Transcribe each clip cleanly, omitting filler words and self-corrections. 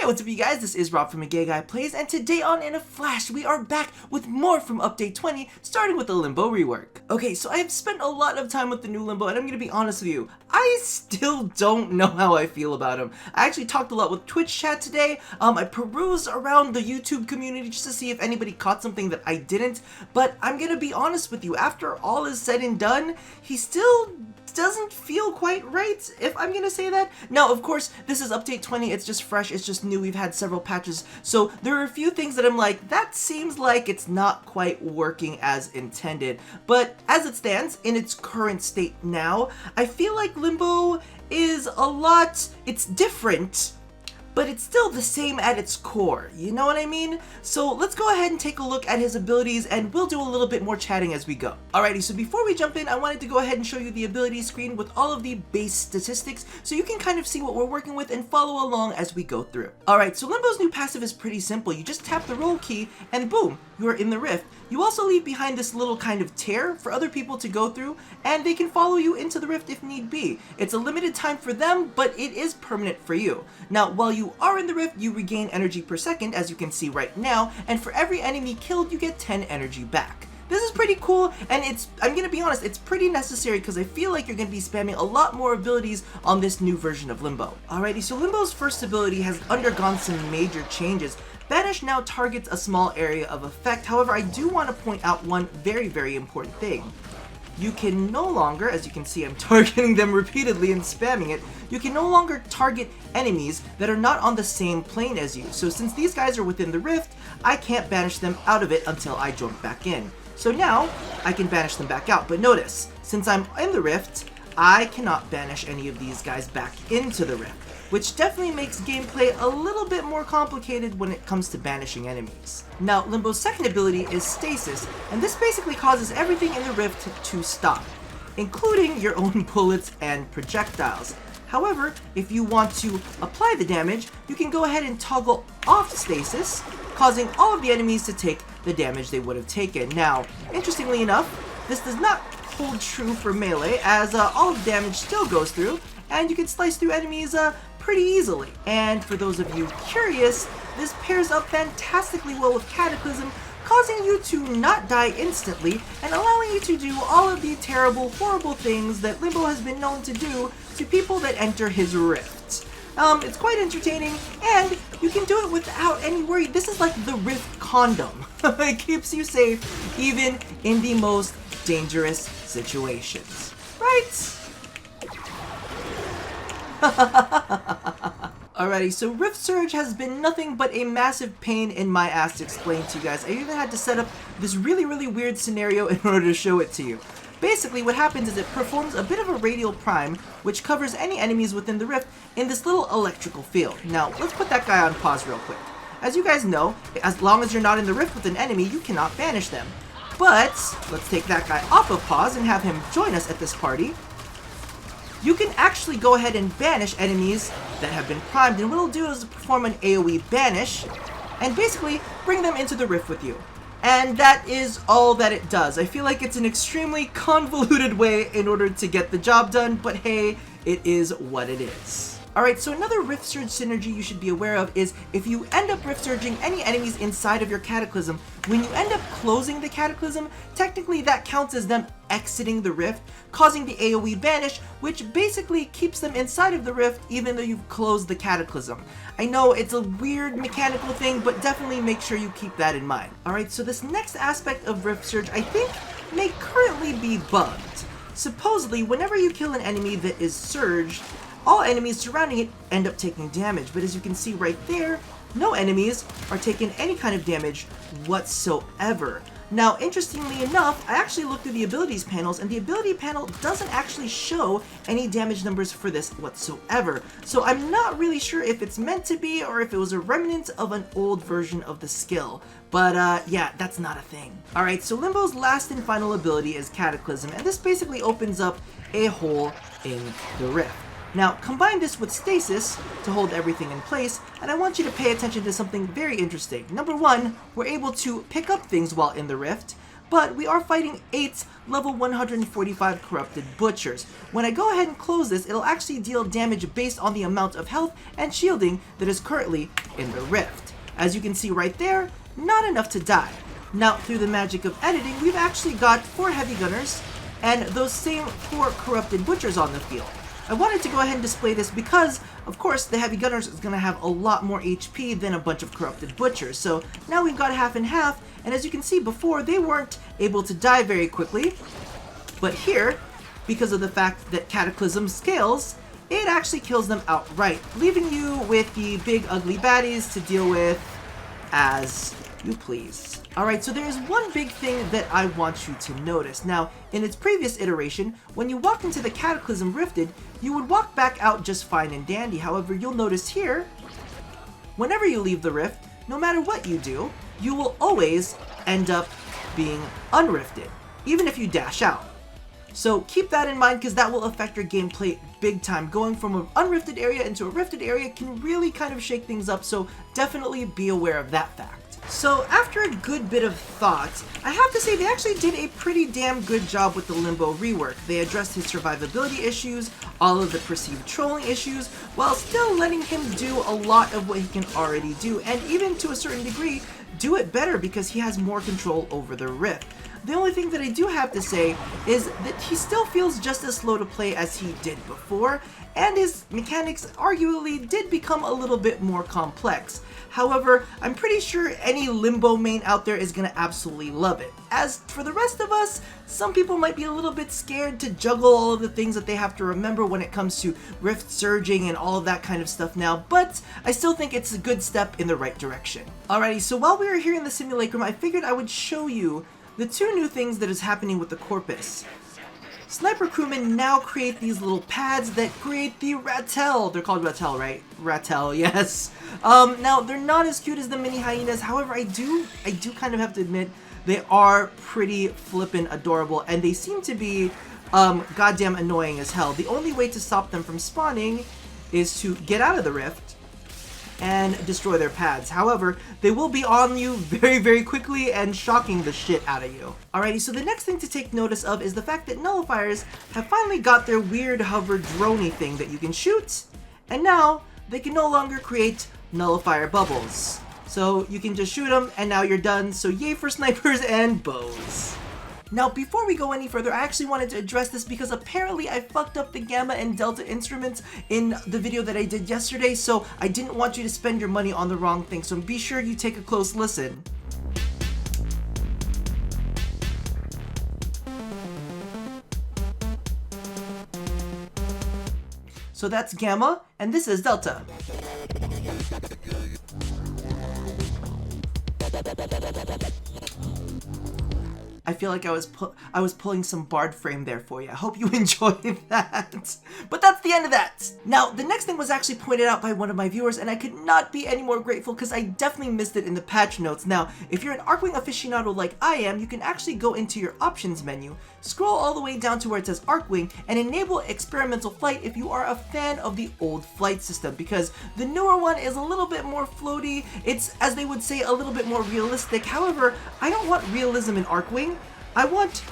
what's up you guys, this is Rob from A Gay Guy Plays, and today on In a Flash, we are back with more from Update 20, starting with the Limbo Rework. Okay, so I have spent a lot of time with the new Limbo, and I'm gonna be honest with you, I still don't know how I feel about him. I actually talked a lot with Twitch chat today. I perused around the YouTube community just to see if anybody caught something that I didn't, but I'm gonna be honest with you, after all is said and done, he still doesn't feel quite right, if I'm gonna say that. Now, of course, this is Update 20, it's just fresh, it's just new, we've had several patches, so there are a few things that I'm like, that seems like it's not quite working as intended. But as it stands, in its current state now, I feel like Limbo is it's different, but it's still the same at its core, you know what I mean? So let's go ahead and take a look at his abilities, and we'll do a little bit more chatting as we go. Alrighty, so before we jump in, I wanted to go ahead and show you the ability screen with all of the base statistics, so you can kind of see what we're working with and follow along as we go through. Alright, so Limbo's new passive is pretty simple. You just tap the roll key, and boom, you are in the rift. You also leave behind this little kind of tear for other people to go through, and they can follow you into the rift if need be. It's a limited time for them, but it is permanent for you. Now, while you are in the rift, you regain energy per second, as you can see right now, and for every enemy killed, you get 10 energy back. This is pretty cool, and I'm gonna be honest, it's pretty necessary because I feel like you're gonna be spamming a lot more abilities on this new version of Limbo. Alrighty, so Limbo's first ability has undergone some major changes. Banish now targets a small area of effect. However, I do want to point out one very, very important thing. You can no longer, as you can see I'm targeting them repeatedly and spamming it, you can no longer target enemies that are not on the same plane as you. So since these guys are within the rift, I can't banish them out of it until I jump back in. So now, I can banish them back out. But notice, since I'm in the rift, I cannot banish any of these guys back into the rift, which definitely makes gameplay a little bit more complicated when it comes to banishing enemies. Now, Limbo's second ability is Stasis, and this basically causes everything in the rift to stop, including your own bullets and projectiles. However, if you want to apply the damage, you can go ahead and toggle off Stasis, causing all of the enemies to take the damage they would have taken. Now, interestingly enough, this does not hold true for melee, as all of the damage still goes through, and you can slice through enemies pretty easily. And for those of you curious, this pairs up fantastically well with Cataclysm, causing you to not die instantly and allowing you to do all of the terrible, horrible things that Limbo has been known to do to people that enter his rift. It's quite entertaining, and you can do it without any worry. This is like the rift condom. It keeps you safe even in the most dangerous situations, right? Alrighty, so Rift Surge has been nothing but a massive pain in my ass to explain to you guys. I even had to set up this really weird scenario in order to show it to you. Basically, what happens is it performs a bit of a radial prime, which covers any enemies within the rift in this little electrical field. Now, let's put that guy on pause real quick. As you guys know, as long as you're not in the rift with an enemy, you cannot banish them. But, let's take that guy off of pause and have him join us at this party. You can actually go ahead and banish enemies that have been primed, and what it'll do is perform an AoE banish, and basically bring them into the rift with you. And that is all that it does. I feel like it's an extremely convoluted way in order to get the job done, but hey, it is what it is. Alright, so another Rift Surge synergy you should be aware of is if you end up Rift Surging any enemies inside of your Cataclysm, when you end up closing the Cataclysm, technically that counts as them exiting the rift, causing the AoE banish, which basically keeps them inside of the rift even though you've closed the Cataclysm. I know it's a weird mechanical thing, but definitely make sure you keep that in mind. Alright, so this next aspect of Rift Surge I think may currently be bugged. Supposedly, whenever you kill an enemy that is surged, all enemies surrounding it end up taking damage, but as you can see right there, no enemies are taking any kind of damage whatsoever. Now, interestingly enough, I actually looked through the abilities panels, and the ability panel doesn't actually show any damage numbers for this whatsoever. So I'm not really sure if it's meant to be, or if it was a remnant of an old version of the skill. But yeah, that's not a thing. Alright, so Limbo's last and final ability is Cataclysm, and this basically opens up a hole in the rift. Now, combine this with Stasis to hold everything in place, and I want you to pay attention to something very interesting. Number one, we're able to pick up things while in the rift, but we are fighting 8 level 145 corrupted butchers. When I go ahead and close this, it'll actually deal damage based on the amount of health and shielding that is currently in the rift. As you can see right there, not enough to die. Now, through the magic of editing, we've actually got 4 heavy gunners and those same 4 corrupted butchers on the field. I wanted to go ahead and display this because, of course, the heavy gunners is going to have a lot more HP than a bunch of corrupted butchers. So now we've got half and half, and as you can see before, they weren't able to die very quickly. But here, because of the fact that Cataclysm scales, it actually kills them outright, leaving you with the big ugly baddies to deal with as you please. Alright, so there is one big thing that I want you to notice. Now, in its previous iteration, when you walked into the Cataclysm Rifted, you would walk back out just fine and dandy. However, you'll notice here, whenever you leave the rift, no matter what you do, you will always end up being unrifted, even if you dash out. So keep that in mind because that will affect your gameplay big time. Going from an unrifted area into a rifted area can really kind of shake things up, so definitely be aware of that fact. So after a good bit of thought, I have to say they actually did a pretty damn good job with the Limbo rework. They addressed his survivability issues, all of the perceived trolling issues, while still letting him do a lot of what he can already do, and even to a certain degree, do it better because he has more control over the rift. The only thing that I do have to say is that he still feels just as slow to play as he did before, and his mechanics arguably did become a little bit more complex. However, I'm pretty sure any Limbo main out there is going to absolutely love it. As for the rest of us, some people might be a little bit scared to juggle all of the things that they have to remember when it comes to rift surging and all of that kind of stuff now, but I still think it's a good step in the right direction. Alrighty, so while we were here in the simulacrum, I figured I would show you the 2 new things that is happening with the Corpus. Sniper crewmen now create these little pads that create the Rattel. They're called Rattel, right? Rattel, yes. Now, they're not as cute as the mini hyenas. However, I do kind of have to admit, they are pretty flippin' adorable, and they seem to be goddamn annoying as hell. The only way to stop them from spawning is to get out of the rift and destroy their pads. However, they will be on you very, very quickly and shocking the shit out of you. Alrighty, so the next thing to take notice of is the fact that nullifiers have finally got their weird hover droney thing that you can shoot, and now they can no longer create nullifier bubbles. So you can just shoot them and now you're done, so yay for snipers and bows. Now, before we go any further, I actually wanted to address this because apparently I fucked up the Gamma and Delta instruments in the video that I did yesterday, so I didn't want you to spend your money on the wrong thing, so be sure you take a close listen. So that's Gamma, and this is Delta. I feel like I was pulling some Warframe there for you. I hope you enjoyed that. But that's the end of that. Now, the next thing was actually pointed out by one of my viewers, and I could not be any more grateful because I definitely missed it in the patch notes. Now, if you're an Archwing aficionado like I am, you can actually go into your options menu, scroll all the way down to where it says Archwing, and enable experimental flight if you are a fan of the old flight system, because the newer one is a little bit more floaty. It's, as they would say, a little bit more realistic. However, I don't want realism in Archwing. I want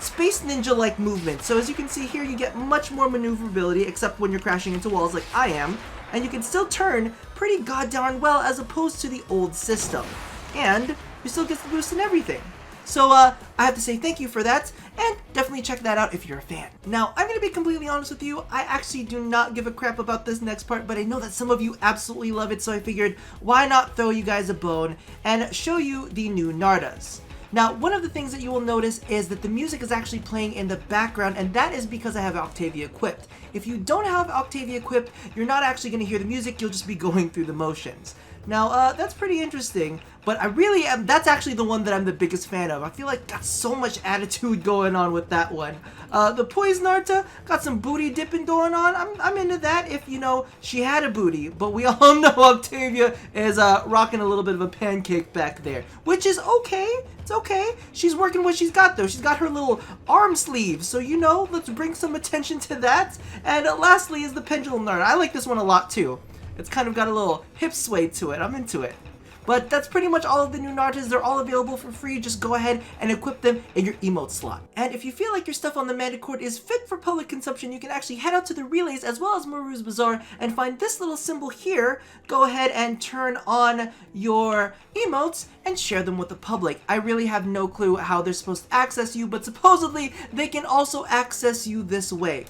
Space Ninja-like movement. So as you can see here, you get much more maneuverability, except when you're crashing into walls like I am, and you can still turn pretty goddamn well as opposed to the old system. And you still get the boost and everything. So I have to say thank you for that, and definitely check that out if you're a fan. Now, I'm going to be completely honest with you, I actually do not give a crap about this next part, but I know that some of you absolutely love it, so I figured, why not throw you guys a bone and show you the new Nardas. Now, one of the things that you will notice is that the music is actually playing in the background, and that is because I have Octavia equipped. If you don't have Octavia equipped, you're not actually going to hear the music, you'll just be going through the motions. Now, that's pretty interesting, but I really am, that's actually the one that I'm the biggest fan of. I feel like got so much attitude going on with that one. The Poison Narta got some booty dipping going on. I'm into that if, you know, she had a booty, but we all know Octavia is rocking a little bit of a pancake back there, which is okay. It's okay. She's working what she's got, though. She's got her little arm sleeves, so, you know, let's bring some attention to that. And lastly is the Pendulum Narta. I like this one a lot, too. It's kind of got a little hip sway to it. I'm into it. But that's pretty much all of the new Narutos. They're all available for free. Just go ahead and equip them in your emote slot. And if you feel like your stuff on the Mandachord is fit for public consumption, you can actually head out to the relays as well as Maru's Bazaar and find this little symbol here. Go ahead and turn on your emotes and share them with the public. I really have no clue how they're supposed to access you, but supposedly they can also access you this way.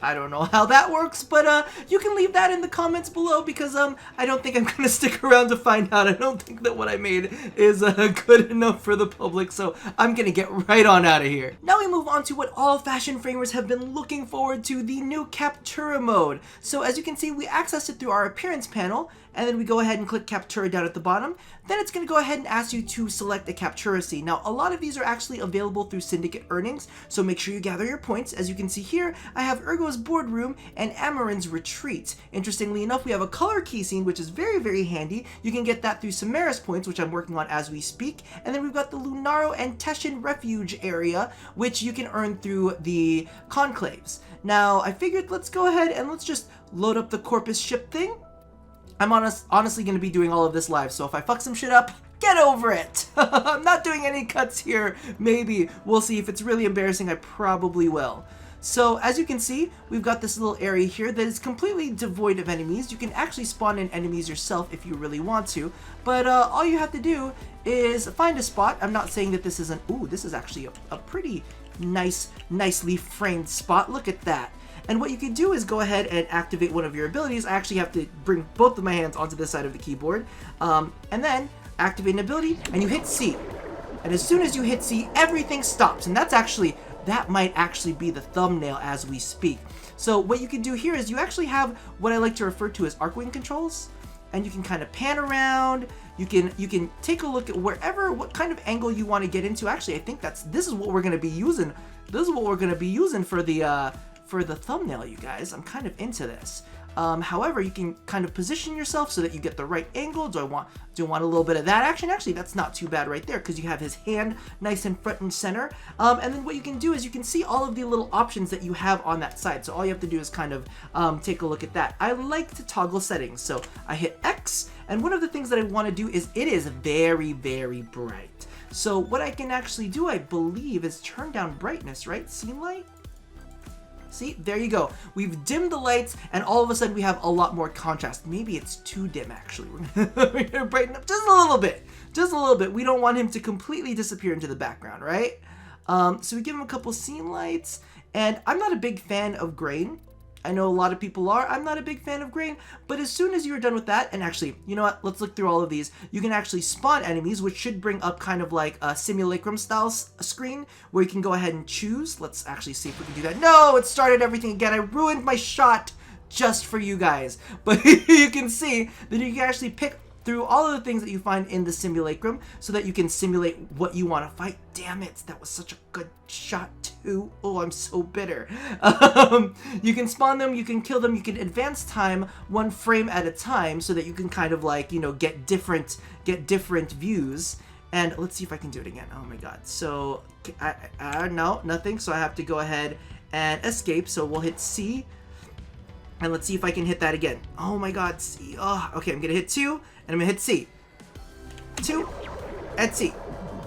I don't know how that works, but you can leave that in the comments below because I don't think I'm gonna stick around to find out. I don't think that what I made is good enough for the public, so I'm gonna get right on out of here. Now we move on to what all fashion framers have been looking forward to, the new Captura mode. So as you can see, we access it through our appearance panel, and then we go ahead and click Captura down at the bottom. Then it's going to go ahead and ask you to select a Captura scene. Now, a lot of these are actually available through Syndicate earnings, so make sure you gather your points. As you can see here, I have Urgo's Boardroom and Amaran's Retreat. Interestingly enough, we have a color key scene, which is very, very handy. You can get that through Samara's points, which I'm working on as we speak. And then we've got the Lunaro and Teshin Refuge area, which you can earn through the conclaves. Now, I figured let's go ahead and let's just load up the Corpus ship thing. I'm honestly going to be doing all of this live, so if I fuck some shit up, get over it. I'm not doing any cuts here. Maybe. We'll see. If it's really embarrassing, I probably will. So, as you can see, we've got this little area here that is completely devoid of enemies. You can actually spawn in enemies yourself if you really want to, but all you have to do is find a spot. I'm not saying that this isn't... Ooh, this is actually a pretty nicely framed spot. Look at that. And what you can do is go ahead and activate one of your abilities. I actually have to bring both of my hands onto this side of the keyboard. And then activate an ability, and you hit C. And as soon as you hit C, everything stops. And that might actually be the thumbnail as we speak. So what you can do here is you actually have what I like to refer to as Archwing controls. And you can kind of pan around. You can take a look at what kind of angle you want to get into. Actually, I think this is what we're going to be using. This is what we're going to be using for the thumbnail, you guys. I'm kind of into this. However, you can kind of position yourself so that you get the right angle. Do I want a little bit of that action? Actually, that's not too bad right there because you have his hand nice in front and center. And then what you can do is you can see all of the little options that you have on that side. So all you have to do is kind of take a look at that. I like to toggle settings. So I hit X, and one of the things that I want to do is it is very, very bright. So what I can actually do, I believe, is turn down brightness, right? Scene light? See, there you go. We've dimmed the lights, and all of a sudden we have a lot more contrast. Maybe it's too dim, actually. We're gonna brighten up just a little bit. Just a little bit. We don't want him to completely disappear into the background, right? So we give him a couple scene lights, and I'm not a big fan of grain. I know a lot of people are. I'm not a big fan of grain, but as soon as you're done with that, and actually, you know what? Let's look through all of these. You can actually spawn enemies, which should bring up kind of like a simulacrum style screen where you can go ahead and choose. Let's actually see if we can do that. No, it started everything again. I ruined my shot just for you guys. But you can see that you can actually pick through all of the things that you find in the simulacrum so that you can simulate what you want to fight. Damn it, that was such a good shot too. Oh, I'm so bitter. You can spawn them, you can kill them, you can advance time one frame at a time so that you can kind of like, you know, get different views. And let's see if I can do it again. Oh my god. So, no, nothing. So I have to go ahead and escape. So we'll hit C. And let's see if I can hit that again. Oh my god, C. Oh, okay, I'm gonna hit 2, and I'm gonna hit C. 2, and C.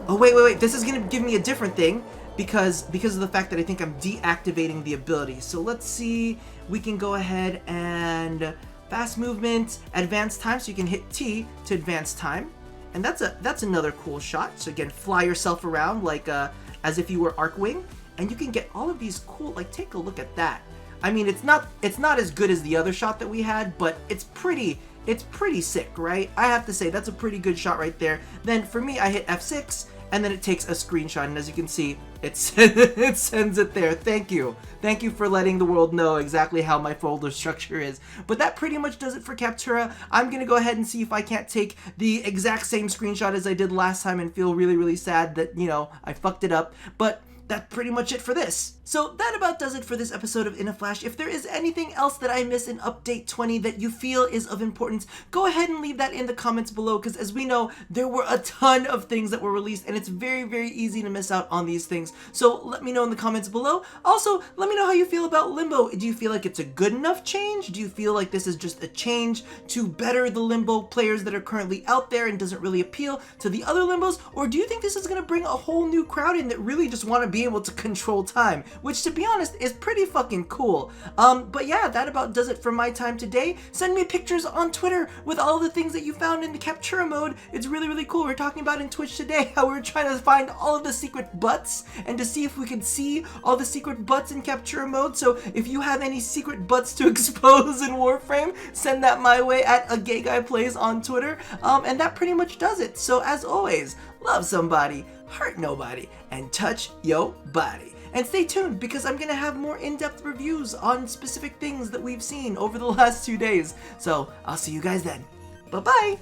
Oh, wait. This is gonna give me a different thing because of the fact that I think I'm deactivating the ability. So let's see. We can go ahead and fast movement, advanced time, so you can hit T to advance time. And that's another cool shot. So again, fly yourself around like as if you were Archwing, and you can get all of these cool, like, take a look at that. I mean, it's not as good as the other shot that we had, but it's pretty sick, right? I have to say, that's a pretty good shot right there. Then for me, I hit F6, and then it takes a screenshot, and as you can see, it sends it there. Thank you for letting the world know exactly how my folder structure is. But that pretty much does it for Captura. I'm gonna go ahead and see if I can't take the exact same screenshot as I did last time and feel really, really sad that, you know, I fucked it up. But that's pretty much it for this. So that about does it for this episode of Inaflash. If there is anything else that I missed in Update 20 that you feel is of importance, go ahead and leave that in the comments below, because as we know, there were a ton of things that were released, and it's very, very easy to miss out on these things. So let me know in the comments below. Also, let me know how you feel about Limbo. Do you feel like it's a good enough change? Do you feel like this is just a change to better the Limbo players that are currently out there and doesn't really appeal to the other Limbos? Or do you think this is going to bring a whole new crowd in that really just want to be able to control time, which to be honest is pretty fucking cool. But yeah, that about does it for my time today. Send me pictures on Twitter with all the things that you found in the Captura mode. It's really, really cool. We're talking about in Twitch today how we're trying to find all of the secret butts and to see if we can see all the secret butts in Captura mode. So if you have any secret butts to expose in Warframe, send that my way at @agayGuyPlays on Twitter. And that pretty much does it. So as always, love somebody, hurt nobody, and touch yo body. And stay tuned, because I'm going to have more in-depth reviews on specific things that we've seen over the last 2 days. So I'll see you guys then. Bye-bye!